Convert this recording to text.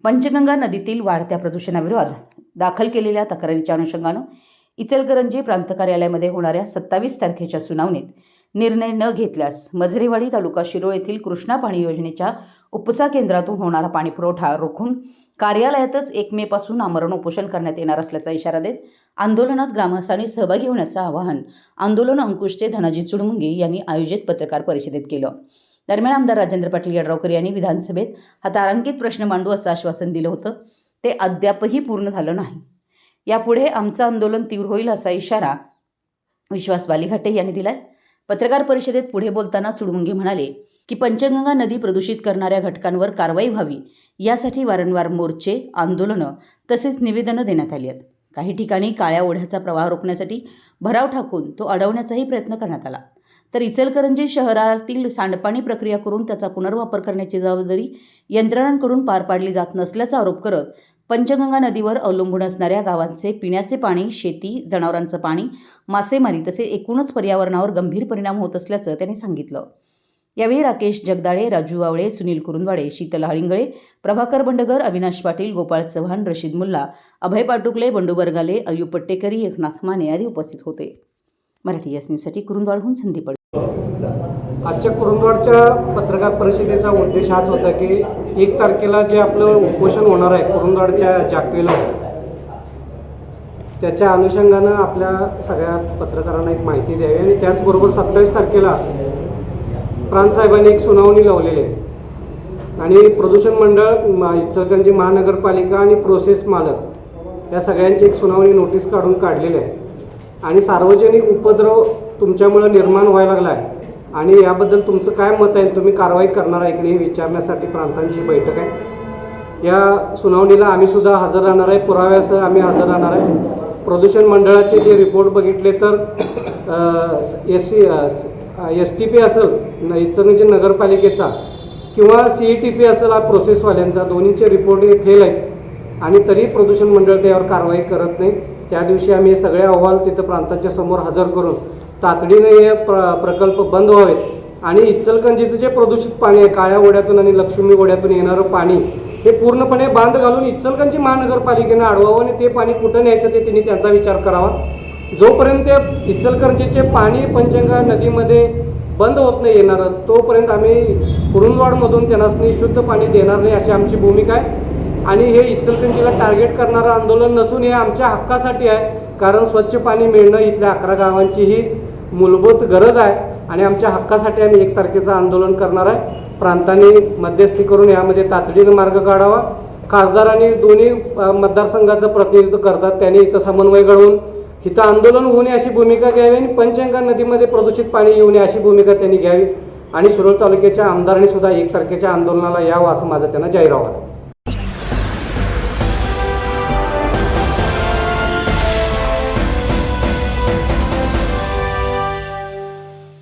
पंचगंगा नदीतील वाढत्या प्रदूषणाविरोधात दाखल केलेल्या तक्रारीच्या अनुषंगानं इचलकरंजी प्रांत कार्यालयामध्ये होणाऱ्या 27 तारखेच्या सुनावणीत निर्णय न घेतल्यास मजरेवाडी तालुका शिरोळ येथील कृष्णा पाणी योजनेच्या उपसा केंद्रातून होणारा पाणी पुरवठा रोखून कार्यालयातच 1 मे पासून आमरण उपोषण करण्यात येणार असल्याचा इशारा देत आंदोलनात ग्रामस्थांनी सहभागी होण्याचं आवाहन आंदोलन अंकुशचे धनाजी चुडमुंगे यांनी आयोजित पत्रकार परिषदेत केलं। दरम्यान आमदार राजेंद्र पाटील यड्रावकर यांनी विधानसभेत हा तारांकित प्रश्न मांडू असं आश्वासन दिलं होतं, ते अद्यापही पूर्ण झालं नाही। यापुढे आमचं आंदोलन तीव्र होईल असा इशारा विश्वास बालिघाटे यांनी दिलाय। पत्रकार परिषदेत पुढे बोलताना चुडमुंगे म्हणाले की पंचगंगा नदी प्रदूषित करणाऱ्या घटकांवर कारवाई व्हावी यासाठी वारंवार मोर्चे, आंदोलनं तसेच निवेदनं देण्यात आली आहेत। काही ठिकाणी काळ्या ओढ्याचा प्रवाह रोखण्यासाठी भराव टाकून तो अडवण्याचाही प्रयत्न करण्यात आला, तर इचलकरंजी शहरातील सांडपाणी प्रक्रिया करून त्याचा पुनर्वापर करण्याची जबाबदारी यंत्रणांकडून पार पाडली जात नसल्याचा आरोप करत पंचगंगा नदीवर अवलंबून असणाऱ्या गावांचे पिण्याचे पाणी, शेती, जनावरांचं पाणी, मासेमारी तसेच एकूणच पर्यावरणावर गंभीर परिणाम होत असल्याचं त्यांनी सांगितलं। यावेळी राकेश जगदाळे, राजू वावळे, सुनील कुरुंदवाडे, शीतल हळिंगळे, प्रभाकर बंडगर, अविनाश पाटील, गोपाळ चव्हाण, रशीद मुल्ला, अभय पाटुकले, बंडू बरगाले, अय्यूब पट्टेकरी, एकनाथ माने आदी उपस्थित होते। मराठी एस न्यूजसाठी कुरुंदवाडहून संदीप पडे। आजच्या कुरुंदवाडच्या पत्रकार परिषदेचा उद्देश हाच होता की 1 तारखेला जे आपलं उपोषण होणार आहे कुरुंदवाडच्या जागेला, त्याच्या अनुषंगानं आपल्या सगळ्या पत्रकारांना एक माहिती द्यावी आणि त्याचबरोबर 27 तारखेला प्रांतसाहेबांनी एक सुनावणी लावलेली आहे आणि प्रदूषण मंडळ, इचलकरंजी महानगरपालिका आणि प्रोसेस मालक या सगळ्यांची एक सुनावणी नोटीस काढलेली आहे आणि सार्वजनिक उपद्रव तुमच्यामुळे निर्माण व्हायला लागला आहे आणि याबद्दल तुमचं काय मत आहे, तुम्ही कारवाई करणार आहे की नाही विचारण्यासाठी प्रांतांची बैठक आहे। या सुनावणीला आम्ही सुद्धा हजर राहणार आहे, पुराव्यासह आम्ही हजर राहणार आहे। प्रदूषण मंडळाचे जे रिपोर्ट बघितले तर STP असेल इचलकरंजी नगरपालिकेचा किंवा CETP असेल हा प्रोसेसवाल्यांचा, दोन्हीचे रिपोर्ट हे फेल आहेत आणि तरी प्रदूषण मंडळ त्यावर कारवाई करत नाही। त्या दिवशी आम्ही हे सगळे अहवाल तिथं प्रांताच्या समोर हजर करून तातडीने हे प्रकल्प बंद व्हावेत आणि इचलकरंजीचं जे प्रदूषित पाणी आहे काळ्या ओढ्यातून आणि लक्ष्मी ओढ्यातून येणारं पाणी हे पूर्णपणे बांध घालून इचलकरंजी महानगरपालिकेनं अडवावं आणि ते पाणी कुठं न्यायचं ते त्यांनी त्यांचा विचार करावा। जोपर्यंत ते इचलकरंजीचे पाणी पंचगंगा नदीमध्ये बंद होत नाही येणारं तोपर्यंत आम्ही कुरुंदवाडमधून त्यांना शुद्ध पाणी देणार नाही अशी आमची भूमिका आहे आणि हे इचलकरंजीला टार्गेट करणारं आंदोलन नसून हे आमच्या हक्कासाठी आहे, कारण स्वच्छ पाणी मिळणं इथल्या 11 गावांची ही मूलभूत गरज आहे आणि आमच्या हक्कासाठी आम्ही 1 तारखेचं आंदोलन करणार आहे। प्रांतांनी मध्यस्थी करून यामध्ये तातडीनं मार्ग काढावा। खासदारांनी दोन्ही मतदारसंघाचं प्रतिनिधित्व करतात, त्यांनी इथं समन्वय घडवून इथं आंदोलन होऊ नये अशी भूमिका घ्यावी आणि पंचगंगा नदीमध्ये प्रदूषित पाणी येऊ नये अशी भूमिका त्यांनी घ्यावी आणि शिरोळ तालुक्याच्या आमदारांनी सुद्धा 1 तारखेच्या आंदोलनाला यावं असं माझं त्यांना जाहीर आवाहन आहे।